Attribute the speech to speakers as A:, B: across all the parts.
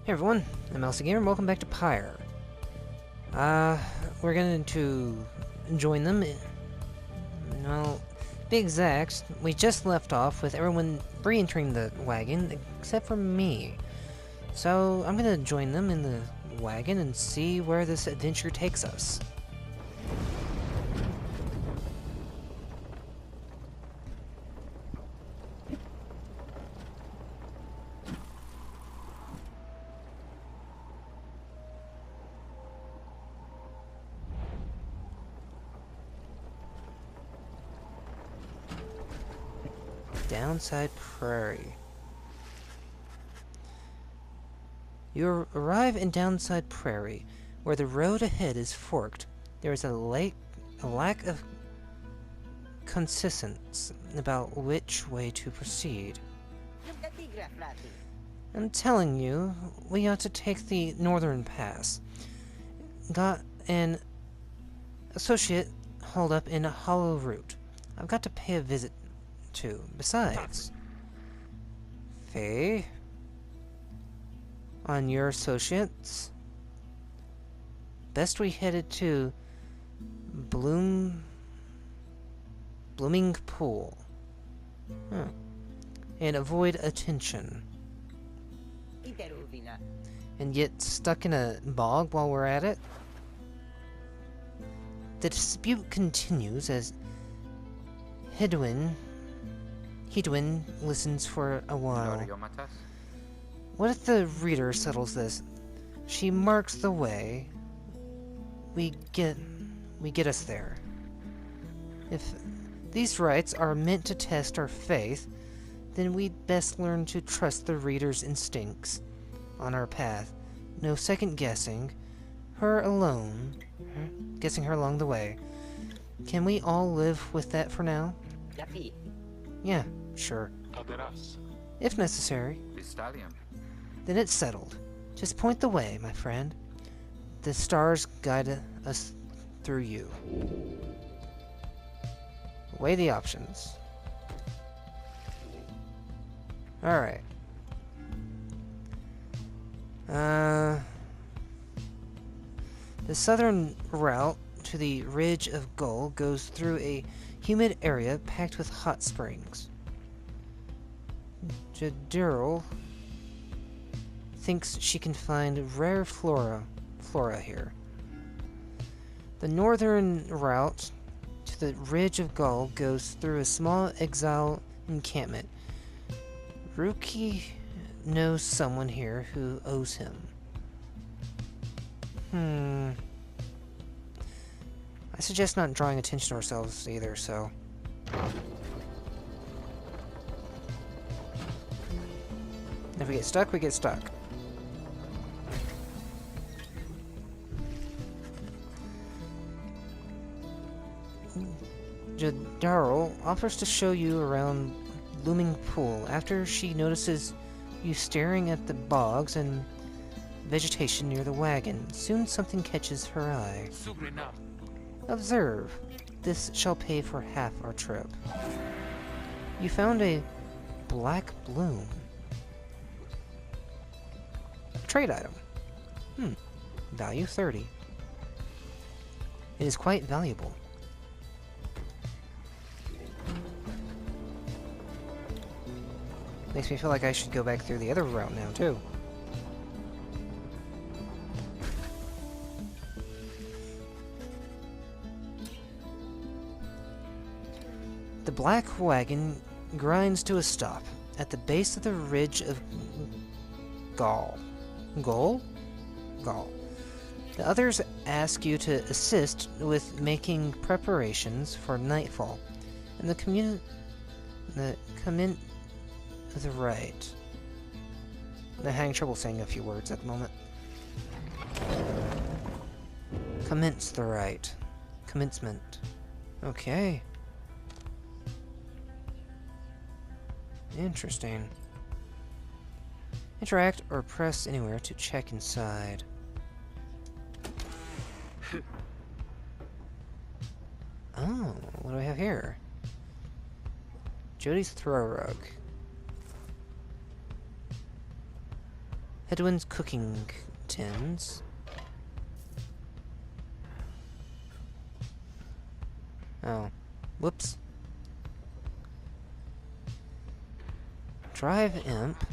A: Hey everyone, I'm Elsa Gamer and welcome back to Pyre. We're going to join them. Well, to be exact, we just left off with everyone re-entering the wagon, except for me. So, I'm gonna join them in the wagon and see where this adventure takes us. Downside Prairie. You arrive in Downside Prairie, where the road ahead is forked. There is a lack of consistency about which way to proceed. I'm telling you, we ought to take the northern pass. Got an associate hauled up in a hollow route. I've got to pay a visit to. Besides, Faye, on your associates, best we headed to Blooming Pool. And avoid attention. And get stuck in a bog while we're at it? The dispute continues as Hedwin listens for a while. What if the reader settles this? She marks the way. We get us there. If these rites are meant to test our faith, then we'd best learn to trust the reader's instincts on our path. No second guessing her alone, guessing her along the way. Can we all live with that for now? Yeah, sure. If necessary. Then it's settled. Just point the way, my friend. The stars guide us through you. Weigh the options. Alright. The southern route to the Ridge of Gull goes through a humid area packed with hot springs. Jadurl thinks she can find rare flora here. The northern route to the Ridge of Gull goes through a small exile encampment. Ruki knows someone here who owes him. I suggest not drawing attention to ourselves either, so... If we get stuck, we get stuck. Jadarl offers to show you around Blooming Pool after she notices you staring at the bogs and vegetation near the wagon. Soon something catches her eye. Observe. This shall pay for half our trip. You found a black bloom. Trade item. Value 30. It is quite valuable. Makes me feel like I should go back through the other route now, too. The black wagon grinds to a stop at the base of the Ridge of Gull. Gull? The others ask you to assist with making preparations for nightfall, and the Rite. I'm having trouble saying a few words at the moment. Commence the Rite. Commencement. Okay. Interesting. Interact or press anywhere to check inside. Oh, what do I have here? Jody's throw rug. Hedwin's cooking tins. Oh. Whoops. Drive imp.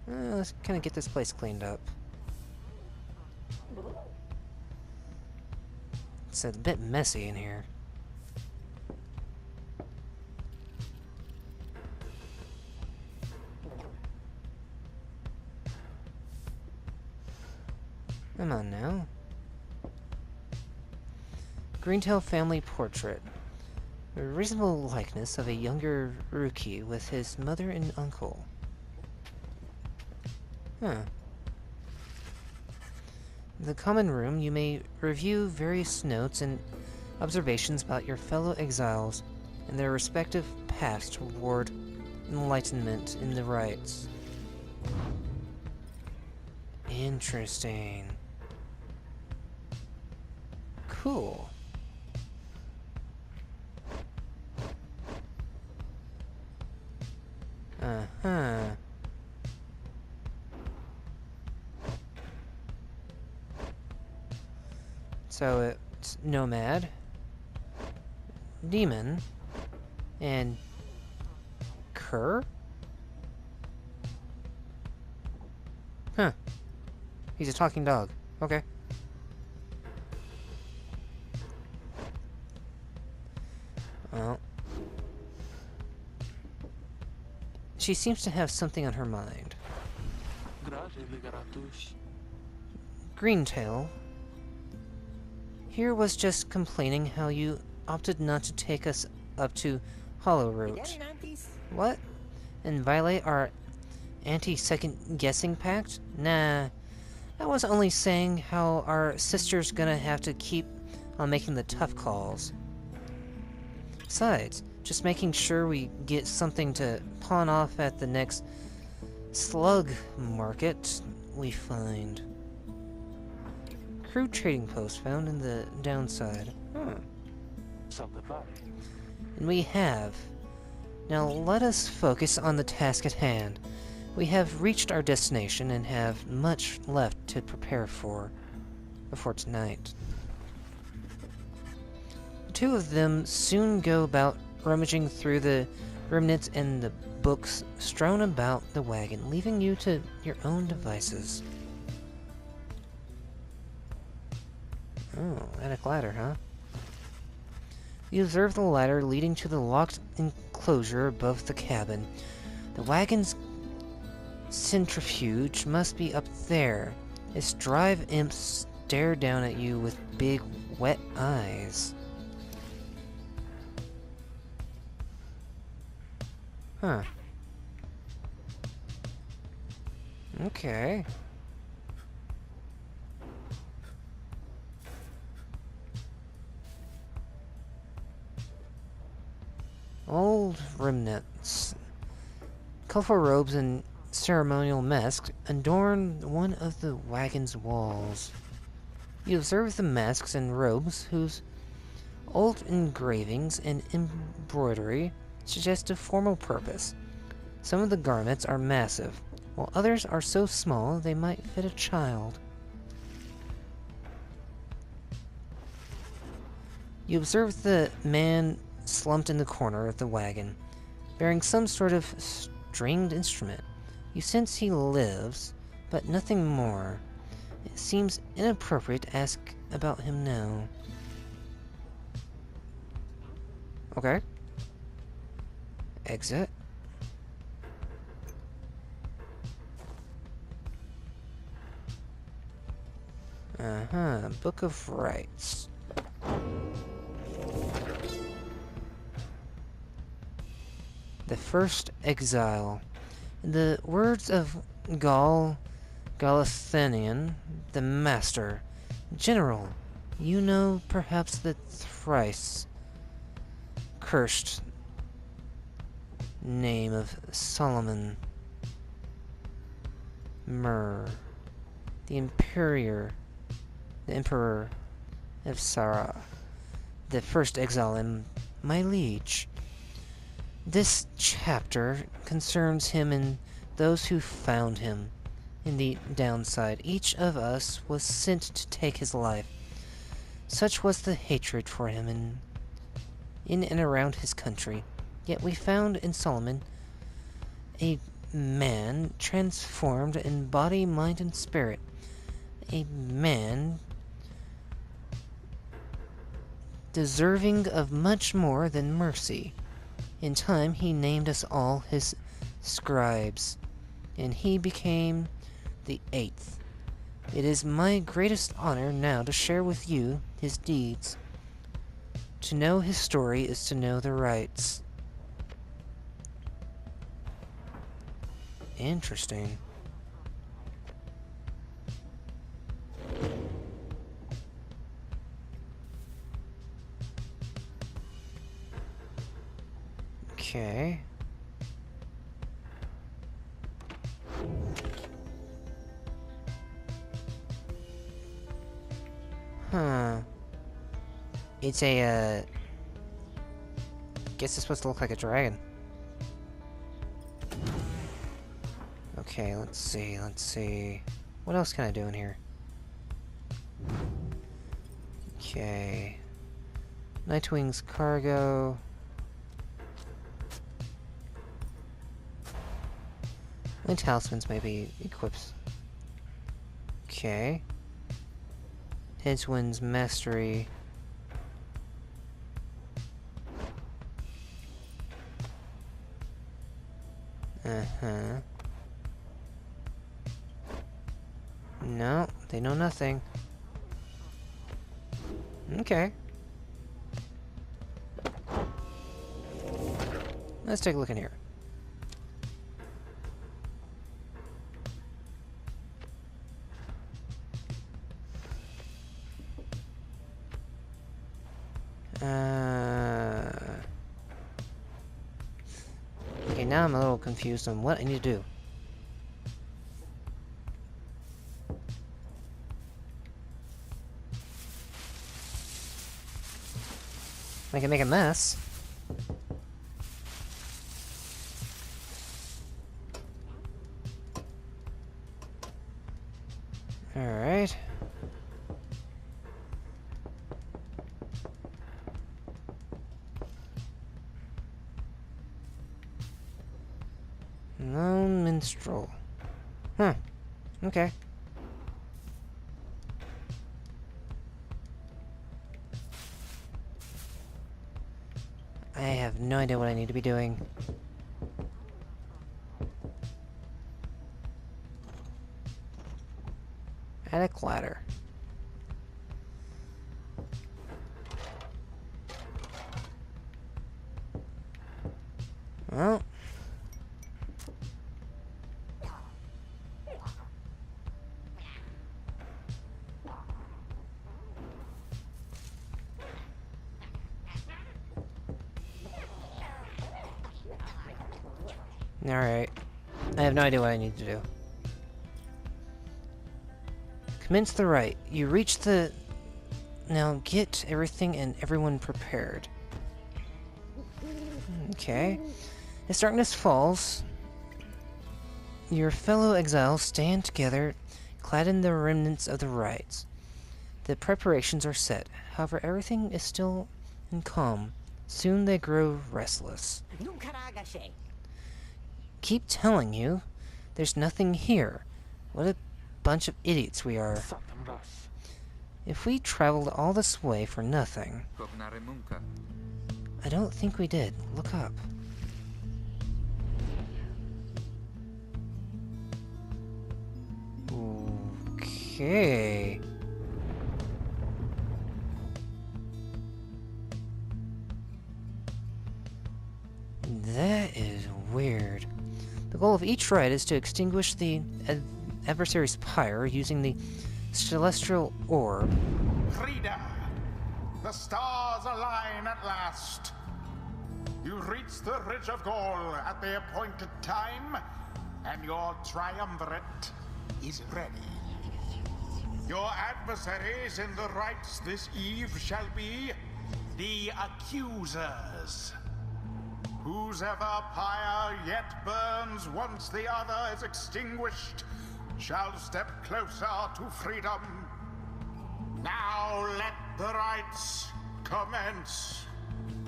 A: Let's kind of get this place cleaned up. It's a bit messy in here. Come on now. Greentail family portrait. A reasonable likeness of a younger Rookie with his mother and uncle. Huh. In the common room, you may review various notes and observations about your fellow exiles and their respective paths toward enlightenment in the rites. Interesting. Cool. Uh-huh. So it's Nomad, Demon, and Cur? Huh. He's a talking dog. Okay. Well. She seems to have something on her mind. Greentail. Here was just complaining how you opted not to take us up to Hollowroot. What? And violate our anti-second-guessing pact? Nah. I was only saying how our sister's gonna have to keep on making the tough calls. Besides, just making sure we get something to pawn off at the next slug market we find. Crude trading post found in the downside. And we have. Now let us focus on the task at hand. We have reached our destination and have much left to prepare for before tonight. The two of them soon go about rummaging through the remnants and the books strewn about the wagon, leaving you to your own devices. Oh, attic ladder, huh? You observe the ladder leading to the locked enclosure above the cabin. The wagon's centrifuge must be up there. Its drive imps stare down at you with big, wet eyes. Huh. Okay. Old remnants. Colorful robes and ceremonial masks adorn one of the wagon's walls. You observe the masks and robes whose old engravings and embroidery suggest a formal purpose. Some of the garments are massive, while others are so small they might fit a child. You observe the man slumped in the corner of the wagon, bearing some sort of stringed instrument. You sense he lives, but nothing more. It seems inappropriate to ask about him now. Okay. Exit. Uh-huh. Book of Rites. The first exile. In the words of Galathenian, the master. General, you know perhaps the thrice cursed name of Solomon Myrrh, the Emperor of Sarah. the first exile in my liege. This chapter concerns him and those who found him. In the downside, each of us was sent to take his life. Such was the hatred for him in and around his country. Yet we found in Solomon a man transformed in body, mind, and spirit. A man deserving of much more than mercy. In time, he named us all his scribes, and he became the 8th. It is my greatest honor now to share with you his deeds. To know his story is to know the rites. Interesting. Okay. Huh. It's a, guess it's supposed to look like a dragon. Okay, let's see. What else can I do in here? Okay. Nightwings cargo. My talismans maybe equips. Okay. Hedgewind's mastery. No, they know nothing. Okay. Let's take a look in here. Okay, now I'm a little confused on what I need to do. I can make a mess. Alright. Lone minstrel. Huh. Okay. I have no idea what I need to be doing. Attic ladder. Well. Alright. I have no idea what I need to do. Commence the rite. You reach the... Now get everything and everyone prepared. Okay. As darkness falls, your fellow exiles stand together, clad in the remnants of the rites. The preparations are set. However, everything is still in calm. Soon they grow restless. Keep telling you, there's nothing here. What a bunch of idiots we are. If we traveled all this way for nothing... I don't think we did. Look up. Okay. That is weird. The goal of each rite is to extinguish the adversary's pyre using the celestial orb.
B: Reader, the stars align at last. You reach the Ridge of Gaul at the appointed time, and your triumvirate is ready. Your adversaries in the rites this eve shall be The accusers. Whose ever pyre yet burns once the other is extinguished shall step closer to freedom. Now let the rites commence.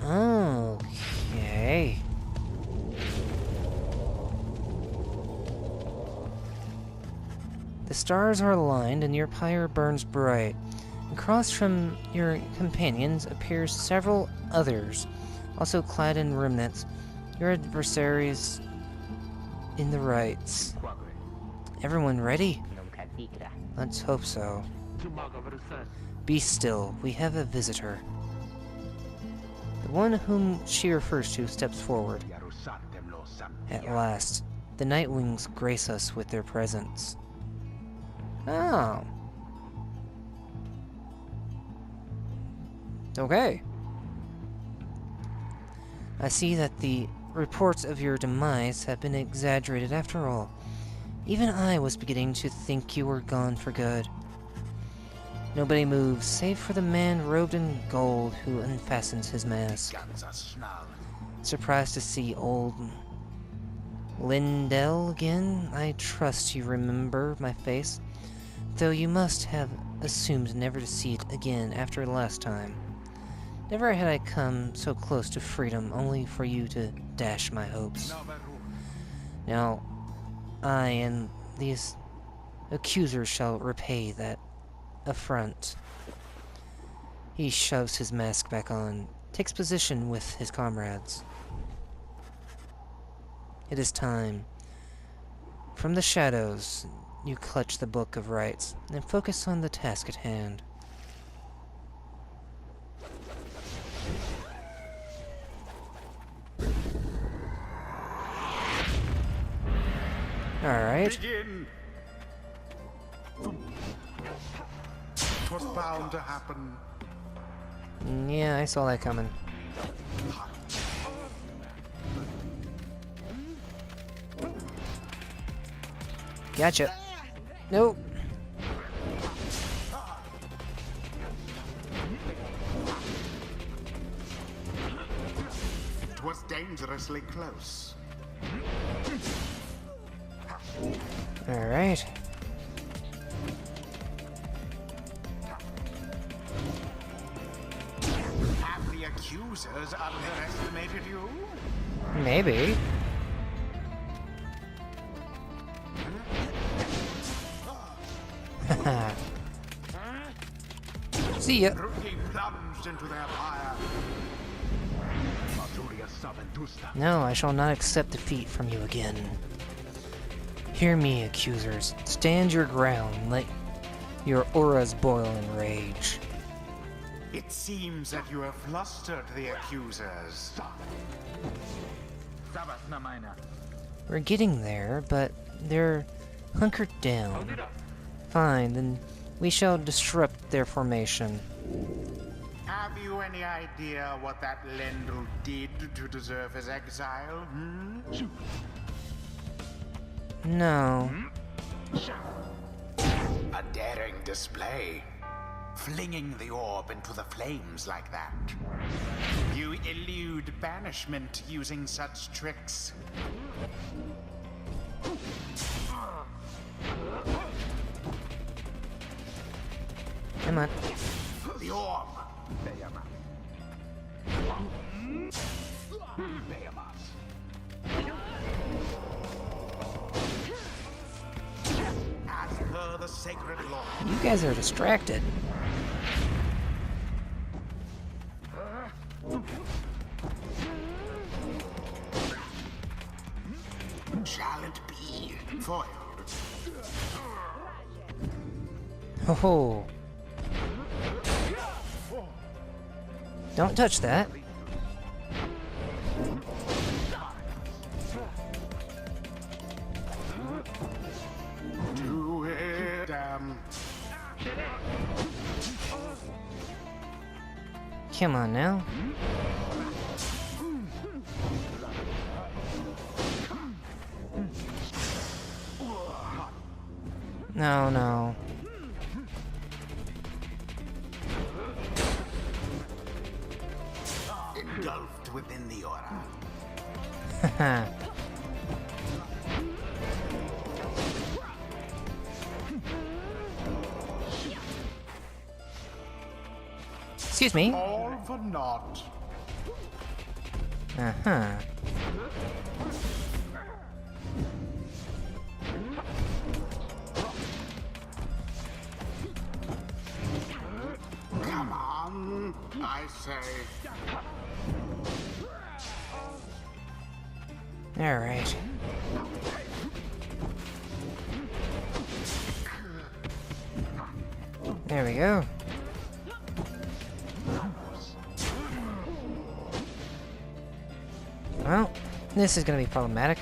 A: Okay. The stars are aligned and your pyre burns bright. Across from your companions appears several others, also clad in remnants, your adversaries in the rites. Everyone ready? Let's hope so. Be still, we have a visitor. The one whom she refers to steps forward. At last, the Nightwings grace us with their presence. Oh. Okay. I see that the reports of your demise have been exaggerated after all. Even I was beginning to think you were gone for good. Nobody moves, save for the man robed in gold who unfastens his mask. Surprised to see old Lindell again? I trust you remember my face, though you must have assumed never to see it again after last time. Never had I come so close to freedom, only for you to dash my hopes. Now, I and these accusers shall repay that affront. He shoves his mask back on, takes position with his comrades. It is time. From the shadows, you clutch the book of rites and focus on the task at hand. Alright.
B: Begin. It was bound to happen.
A: Yeah, I saw that coming. Gotcha. Nope.
B: It was dangerously close.
A: Alright.
B: Have the accusers underestimated you?
A: Maybe. See ya.
B: He plunged into their fire.
A: No, I shall not accept defeat from you again. Hear me, accusers. Stand your ground. Let your auras boil in rage.
B: It seems that you have flustered the accusers.
A: We're getting there, but they're hunkered down. Fine, then we shall disrupt their formation.
B: Have you any idea what that Lendl did to deserve his exile? Hmm?
A: No.
B: A daring display. Flinging the orb into the flames like that. You elude banishment using such tricks.
A: Come on.
B: The orb. As per the sacred law.
A: You guys are distracted.
B: Shall it be foiled?
A: Oh. Don't touch that.
B: Do it,
A: Come on now. No, no.
B: engulfed within the aura.
A: Haha. Excuse me.
B: All for naught.
A: Uh-huh.
B: Come on, I say.
A: All right. There we go. Well, this is gonna be problematic.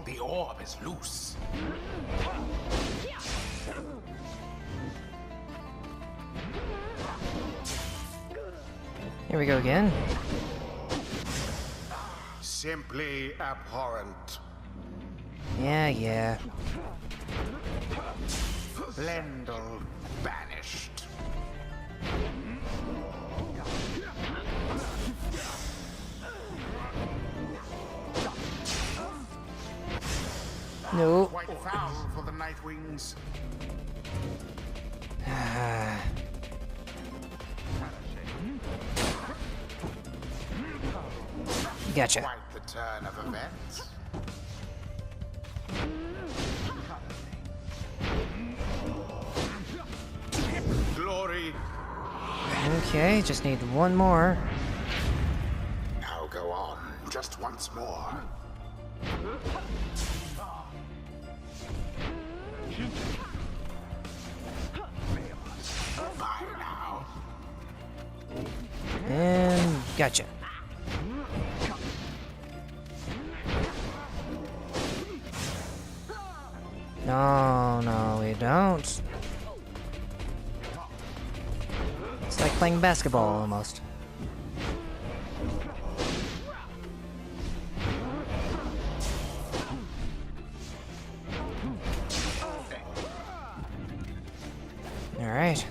B: The orb is loose.
A: Here we go again.
B: Simply abhorrent.
A: Yeah.
B: Blendel banished.
A: No.
B: Quite foul for the Nightwings.
A: Gotcha.
B: Quite the turn of events. Glory.
A: Okay, just need one more.
B: Now go on, just once more. Bye now.
A: And gotcha. No, we don't. It's like playing basketball almost. Alright.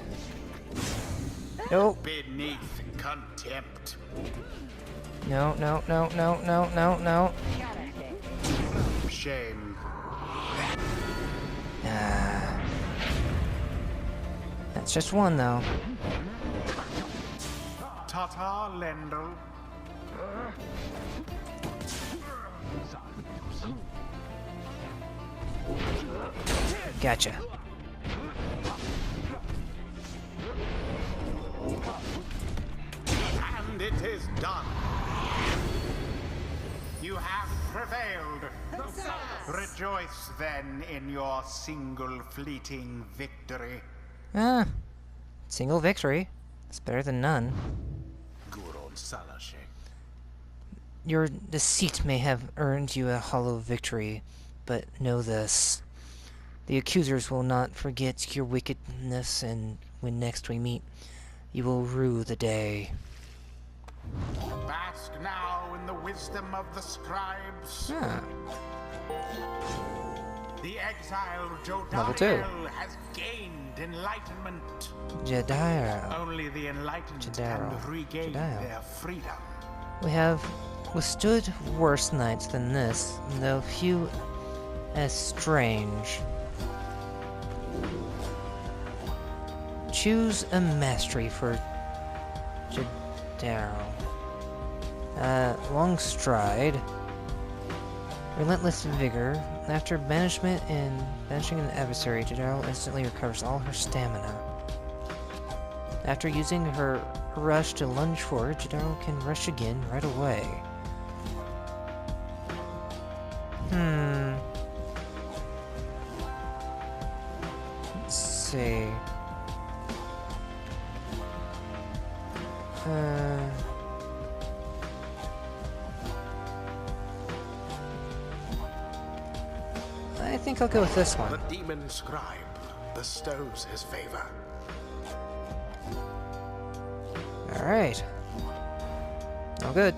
A: Nope.
B: Beneath contempt.
A: No.
B: Shame.
A: That's just one, though.
B: Tata Lendl.
A: Gotcha.
B: And it is done. You have prevailed. Rejoice then in your single fleeting victory.
A: Single victory. It's better than none.
B: Guron Salashe.
A: Your deceit may have earned you a hollow victory, but know this. The accusers will not forget your wickedness, and when next we meet, you will rue the day.
B: Bask now in the wisdom of the scribes.
A: Ah,
B: The exiled
A: Level 2.
B: Jodariel has gained enlightenment.
A: Jadira.
B: Only the enlightened
A: Jadaro.
B: can regain
A: Jadaro.
B: their freedom.
A: We have withstood worse nights than this, though few as strange. Choose a mastery for Jadaro. Long stride. Relentless vigor. After banishment and banishing an adversary, Jadaro instantly recovers all her stamina. After using her rush to lunge forward, Jadaro can rush again right away. Let's see. I think I'll go with this one.
B: The demon scribe bestows his favor.
A: Alright. All good.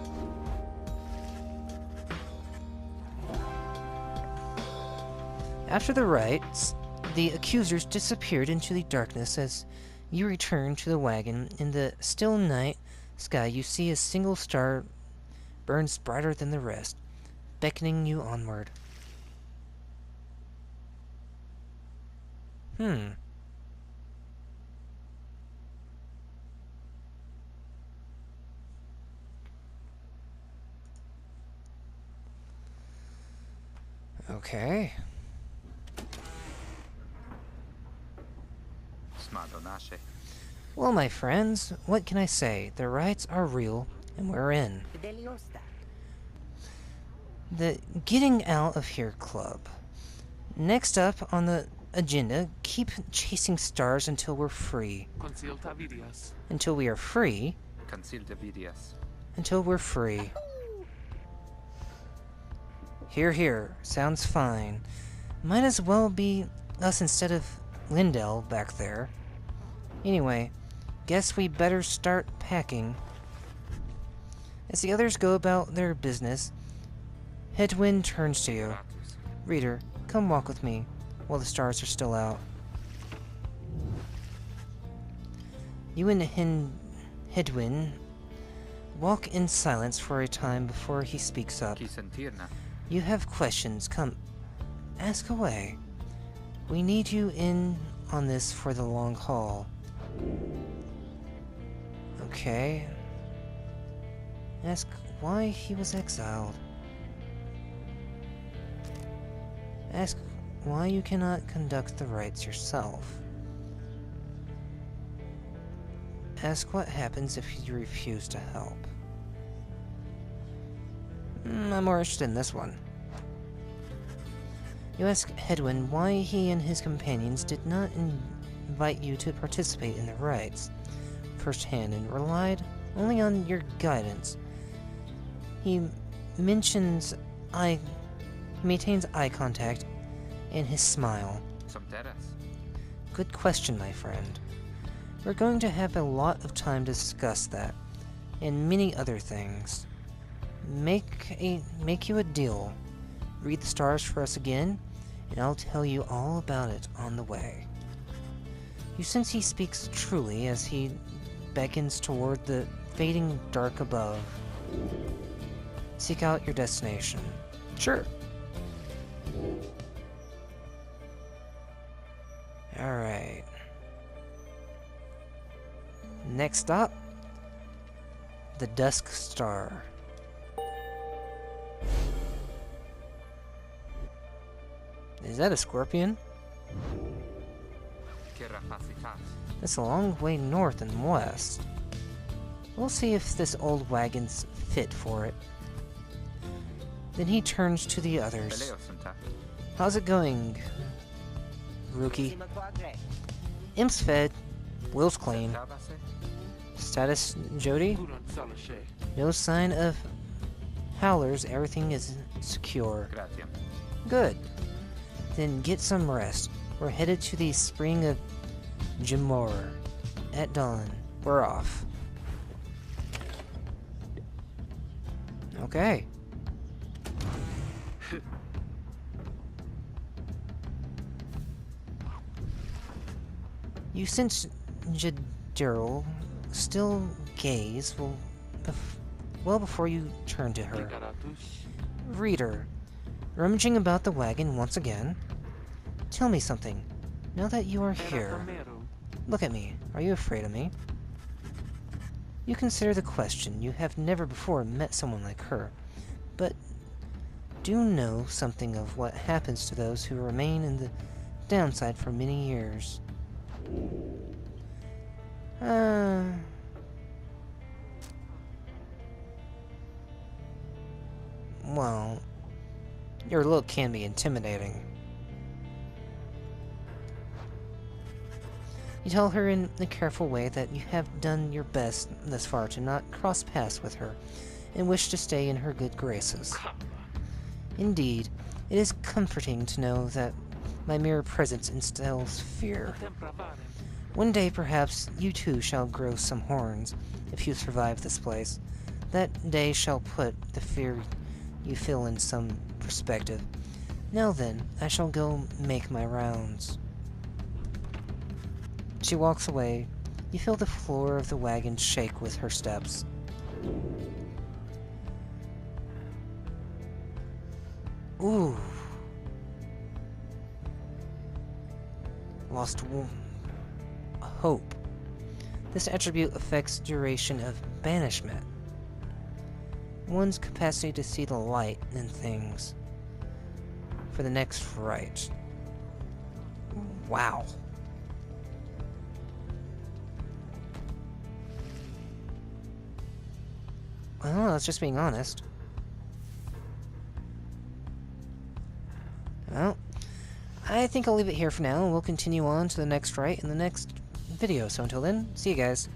A: After the rites, the accusers disappeared into the darkness as you return to the wagon. In the still night, sky, you see a single star burns brighter than the rest, beckoning you onward. Okay. Well, my friends, what can I say? The rites are real, and we're in. The Getting Out of Here Club. Next up on the agenda, keep chasing stars until we're free. Until we are free. Until we're free. Here, here. Sounds fine. Might as well be us instead of Lindell back there. Anyway, guess we better start packing. As the others go about their business, Headwind turns to you. Reader, come walk with me while the stars are still out. You and Headwind walk in silence for a time before he speaks up. You have questions. Come, ask away. We need you in on this for the long haul. Okay. Ask why he was exiled. Ask why you cannot conduct the rites yourself. Ask what happens if you refuse to help. I'm more interested in this one. You ask Hedwin why he and his companions did not invite you to participate in the rites firsthand and relied only on your guidance. He maintains eye contact and his smile. Good question, my friend. We're going to have a lot of time to discuss that and many other things. Make you a deal. Read the stars for us again, and I'll tell you all about it on the way. You sense he speaks truly as he beckons toward the fading dark above. Seek out your destination. Sure. Alright. Next stop, the Dusk Star. Is that a scorpion? That's a long way north and west. We'll see if this old wagon's fit for it. Then he turns to the others. How's it going, rookie? Imp's fed. Will's clean. Status, Jody? No sign of howlers. Everything is secure. Good. Then get some rest. We're headed to the Spring of Jimor. At dawn. We're off. Okay. You sense Jadero still gaze well before you turn to her. Reader, rummaging about the wagon once again. Tell me something. Now that you are here, look at me. Are you afraid of me? You consider the question. You have never before met someone like her, but do know something of what happens to those who remain in the downside for many years. Well, your look can be intimidating. You tell her in a careful way that you have done your best thus far to not cross paths with her, and wish to stay in her good graces. Indeed, it is comforting to know that my mere presence instills fear. One day, perhaps, you too shall grow some horns, if you survive this place. That day shall put the fear you feel in some perspective. Now then, I shall go make my rounds. She walks away. You feel the floor of the wagon shake with her steps. Ooh. Lost hope. This attribute affects duration of banishment. One's capacity to see the light in things for the next rite. Wow. Well, I was just being honest. Well, I think I'll leave it here for now, and we'll continue on to the next rite in the next video. So until then, see you guys.